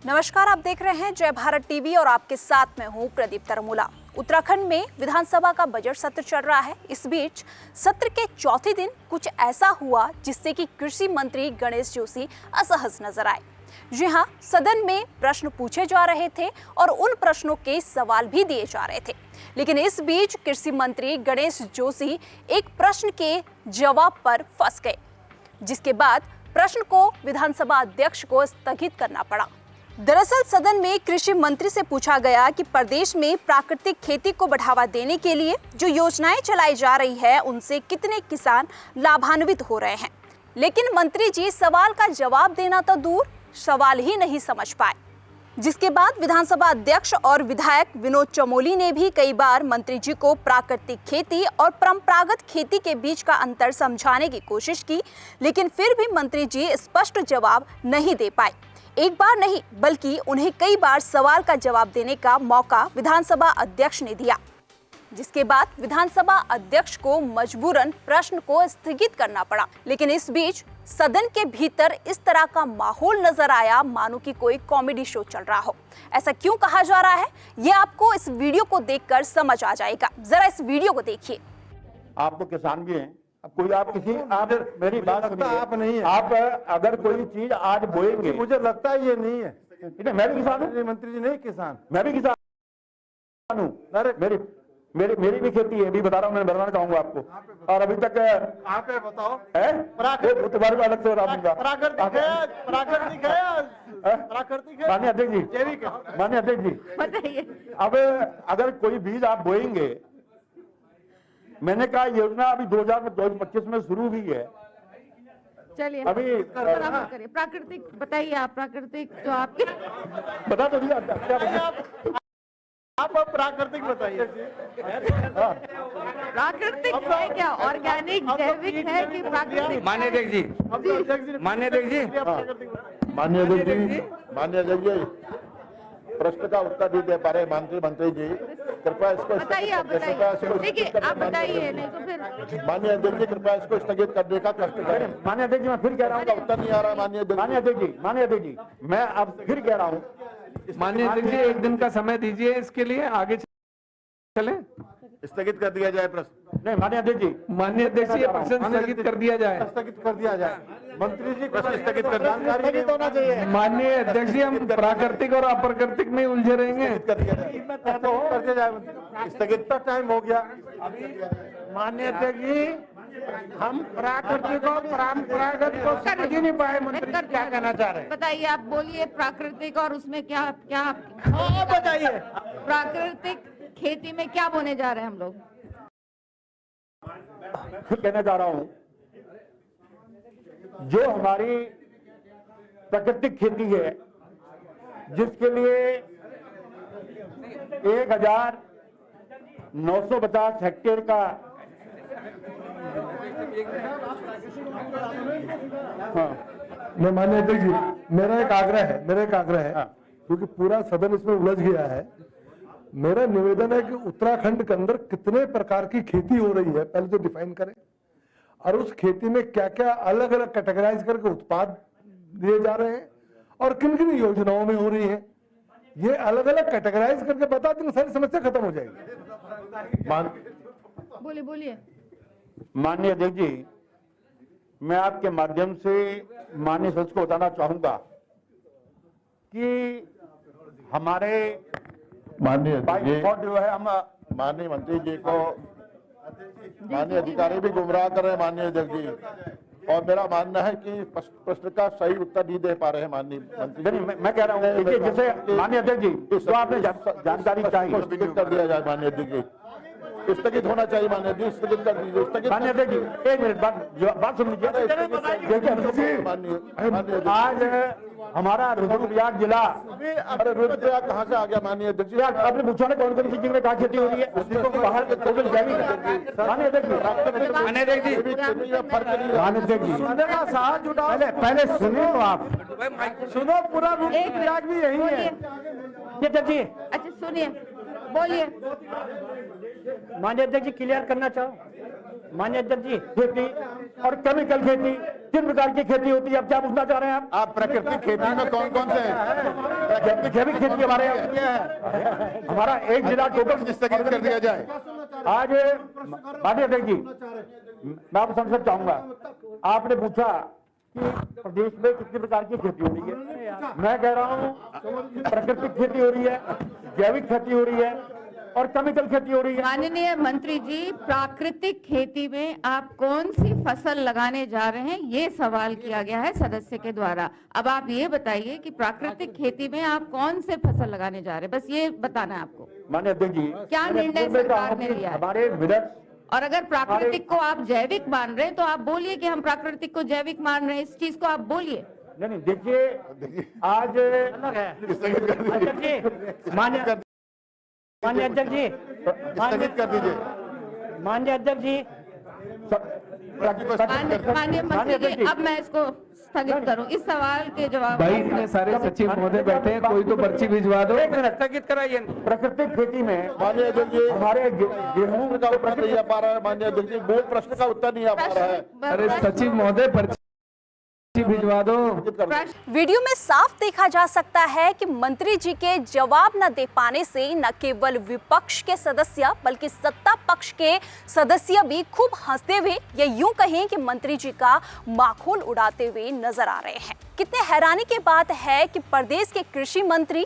नमस्कार, आप देख रहे हैं जय भारत टीवी और आपके साथ मैं हूं प्रदीप तरमुला। उत्तराखंड में विधानसभा का बजट सत्र चल रहा है। इस बीच सत्र के चौथे दिन कुछ ऐसा हुआ जिससे कि कृषि मंत्री गणेश जोशी असहज नजर आए। जी हां, सदन में प्रश्न पूछे जा रहे थे और उन प्रश्नों के सवाल भी दिए जा रहे थे, लेकिन इस बीच कृषि मंत्री गणेश जोशी एक प्रश्न के जवाब पर फंस गए, जिसके बाद प्रश्न को विधानसभा अध्यक्ष को स्थगित करना पड़ा। दरअसल सदन में कृषि मंत्री से पूछा गया कि प्रदेश में प्राकृतिक खेती को बढ़ावा देने के लिए जो योजनाएं चलाई जा रही है उनसे कितने किसान लाभान्वित हो रहे हैं, लेकिन मंत्री जी सवाल का जवाब देना तो दूर, सवाल ही नहीं समझ पाए। जिसके बाद विधानसभा अध्यक्ष और विधायक विनोद चमोली ने भी कई बार मंत्री जी को प्राकृतिक खेती और परंपरागत खेती के बीच का अंतर समझाने की कोशिश की, लेकिन फिर भी मंत्री जी स्पष्ट जवाब नहीं दे पाए। एक बार नहीं बल्कि उन्हें कई बार सवाल का जवाब देने का मौका विधानसभा अध्यक्ष ने दिया, जिसके बाद विधानसभा अध्यक्ष को मजबूरन प्रश्न को स्थगित करना पड़ा। लेकिन इस बीच सदन के भीतर इस तरह का माहौल नजर आया मानो कि कोई कॉमेडी शो चल रहा हो। ऐसा क्यों कहा जा रहा है, ये आपको इस वीडियो को देखकर समझ आ जाएगा। जरा इस वीडियो को देखिए। आप तो किसान भी हैं, अब कोई आप मेरी बात सुनिए, आप नहीं है। आप अगर कोई चीज आज बोएंगे, मुझे लगता है ये नहीं है। मैं भी किसान हूँ, मंत्री जी नहीं किसान, मैं भी किसान हूँ। मेरी भी खेती है, भी बता रहा हूँ, मैं बताना चाहूंगा आपको। और अभी तक आप बताओ है प्राकृतिक अलग से प्राकृतिक है। माननीय अध्यक्ष जी, अब अगर कोई बीज आप बोएंगे, मैंने कहा योजना अभी 2025 में शुरू हुई है। चलिए अभी प्राकृतिक बताइए, आप प्राकृतिक जो आपके बता तो दिया, आप प्राकृतिक बताइए। प्राकृतिक है क्या, ऑर्गेनिक जैविक है कि प्राकृतिक? माननीय अध्यक्ष जी, माननीय अध्यक्ष जी, माननीय अध्यक्ष जी, प्रश्न का उत्तर नहीं दे पा रहे मंत्री जी, कृपया इसको बताइए। आप बताइए, देखिए आप बताइए, नहीं तो फिर माननीय अध्यक्ष जी कृपया इसको स्थगित करने का कष्ट करें। माननीय अध्यक्ष जी, मैं फिर कह रहा हूँ, उत्तर नहीं आ रहा। माननीय अध्यक्ष जी, मैं अब फिर कह रहा हूँ, माननीय अध्यक्ष जी, एक दिन का समय दीजिए इसके लिए, आगे चले। स्थगित कर दिया जाए प्रश्न। नहीं माननीय अध्यक्ष जी, माननीय अध्यक्ष जी, प्रश्न स्थगित कर दिया जाए। स्थगित कर दिया जाए। मंत्री जी प्रश्न स्थगित कर जानकारी होना चाहिए। माननीय अध्यक्ष जी, हम प्राकृतिक और अप्राकृतिक में उलझे रहेंगे। कर दिया जाए। स्थगित का टाइम हो गया। माननीय अध्यक्ष जी, हम प्राकृतिक और परंपरागत को समझ ही नहीं पाए। मंत्री क्या कहना चाह रहे हैं? बताइए, आप बोलिए प्राकृतिक और उसमें क्या क्या बताइए। प्राकृतिक खेती में क्या बोने जा रहे हैं हम लोग? कहना चाह रहा हूं, जो हमारी प्राकृतिक खेती है, जिसके लिए 1950 हेक्टेयर का मैं माननीय अध्यक्ष जी, मेरा एक आग्रह है, क्योंकि पूरा सदन इसमें उलझ गया है। मेरा निवेदन है कि उत्तराखंड के अंदर कितने प्रकार की खेती हो रही है पहले तो डिफाइन करें, और उस खेती में क्या क्या अलग अलग कैटेगराइज करके उत्पाद दिए जा रहे हैं और किन किन योजनाओं में हो रही है, ये अलग अलग कैटेगराइज करके बता देंगे, सारी समस्या खत्म हो जाएगी। बोलिए। माननीय अध्यक्ष जी, मैं आपके माध्यम से माननीय सदस्य को बताना चाहूंगा कि हमारे माननीय जो है, हम माननीय मंत्री जी को माननीय अधिकारी भी गुमराह कर रहे हैं माननीय अध्यक्ष जी, और मेरा मानना है कि प्रश्न का सही उत्तर नहीं दे पा रहे हैं माननीय मंत्री जी। मैं कह रहा हूँ, जैसे माननीय अध्यक्ष जी, तो आपने जानकारी चाहिए, स्थगित कर दिया जाए माननीय अध्यक्ष जी, स्थगित होना चाहिए माननीय अध्यक्ष, स्थगित कर दीजिए। माननीय अध्यक्ष जी, एक मिनट बात सुन लीजिए। आज हमारा रुद्रप्रयाग जिला, अरे रुद्रप्रयाग कहाँ से आ गया माननीय अध्यक्ष जी? आपने पूछा ना कौन कौन सी चीज में कहाँ खेती हो रही है, बाहर माननीय अध्यक्ष जी, पहले सुनो, आप सुनो, पूरा रुद्रप्रयाग भी यही है। अच्छा सुनिए, बोलिए। माननीय अध्यक्ष जी, क्लियर करना चाहो। माननीय अध्यक्ष जी, खेती और केमिकल खेती किन प्रकार की खेती होती है, आप क्या पूछना चाह रहे हैं? आप प्राकृतिक खेती में कौन कौन से हैं? जैविक खेती हमारा एक जिला टोटल स्थगित कर दिया जाए। आज माननीय अध्यक्ष जी, मैं आपको संसद चाहूंगा, आपने पूछा कि प्रदेश में कितने प्रकार की खेती हो रही है। मैं कह रहा हूँ प्राकृतिक खेती हो रही है, जैविक खेती हो रही है और केमिकल खेती हो रही है। माननीय मंत्री जी, प्राकृतिक खेती में आप कौन सी फसल लगाने जा रहे हैं, ये सवाल किया गया है सदस्य के द्वारा। अब आप ये बताइए कि प्राकृतिक खेती में आप कौन से फसल लगाने जा रहे हैं, बस ये बताना है आपको। माननीय अध्यक्ष जी, क्या निर्णय सरकार ने लिया है? हमारे मिलट, और अगर प्राकृतिक को आप जैविक मान रहे हैं तो आप बोलिए कि हम प्राकृतिक को जैविक मान रहे हैं, इस चीज को आप बोलिए। नहीं देखिए, आज माननीय अध्यक्ष जी, स्थगित कर दीजिए। माननीय अध्यक्ष जी, माननीय मंत्री जी, अब मैं इसको स्थगित करूं, इस सवाल के जवाब। भाई इतने सारे सचिव महोदय बैठे हैं, कोई तो पर्ची भिजवा दो। स्थगित कराइए। प्राकृतिक खेती में माननीय अध्यक्ष जी, हमारे गेहूं का उत्तर नहीं आ पा रहा है। माननीय अध्यक्ष जी, मूल प्रश्न का उत्तर नहीं आ पा रहा है। अरे सचिव महोदय पर्ची भिजवा दो। वीडियो में साफ देखा जा सकता है कि मंत्री जी के जवाब न दे पाने से न केवल विपक्ष के सदस्य बल्कि सत्ता पक्ष के सदस्य भी खूब हंसते हुए या यूं कहें कि मंत्री जी का माखौल उड़ाते हुए नजर आ रहे हैं। कितने हैरानी की बात है कि प्रदेश के कृषि मंत्री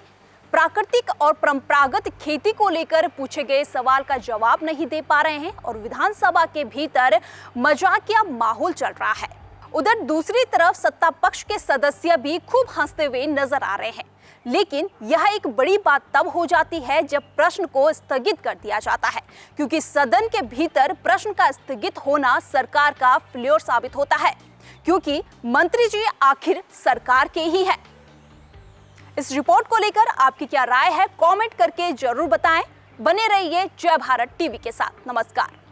प्राकृतिक और परंपरागत खेती को लेकर पूछे गए सवाल का जवाब नहीं दे पा रहे हैं और विधानसभा के भीतर मजाकिया माहौल चल रहा है। उधर दूसरी तरफ सत्ता पक्ष के सदस्य भी खूब हंसते हुए नजर आ रहे हैं। लेकिन यह एक बड़ी बात तब हो जाती है जब प्रश्न को स्थगित कर दिया जाता है, क्योंकि सदन के भीतर प्रश्न का स्थगित होना सरकार का फेल्योर साबित होता है, क्योंकि मंत्री जी आखिर सरकार के ही हैं। इस रिपोर्ट को लेकर आपकी क्या राय है, कमेंट करके जरूर बताएं। बने रहिए जय भारत टीवी के साथ। नमस्कार।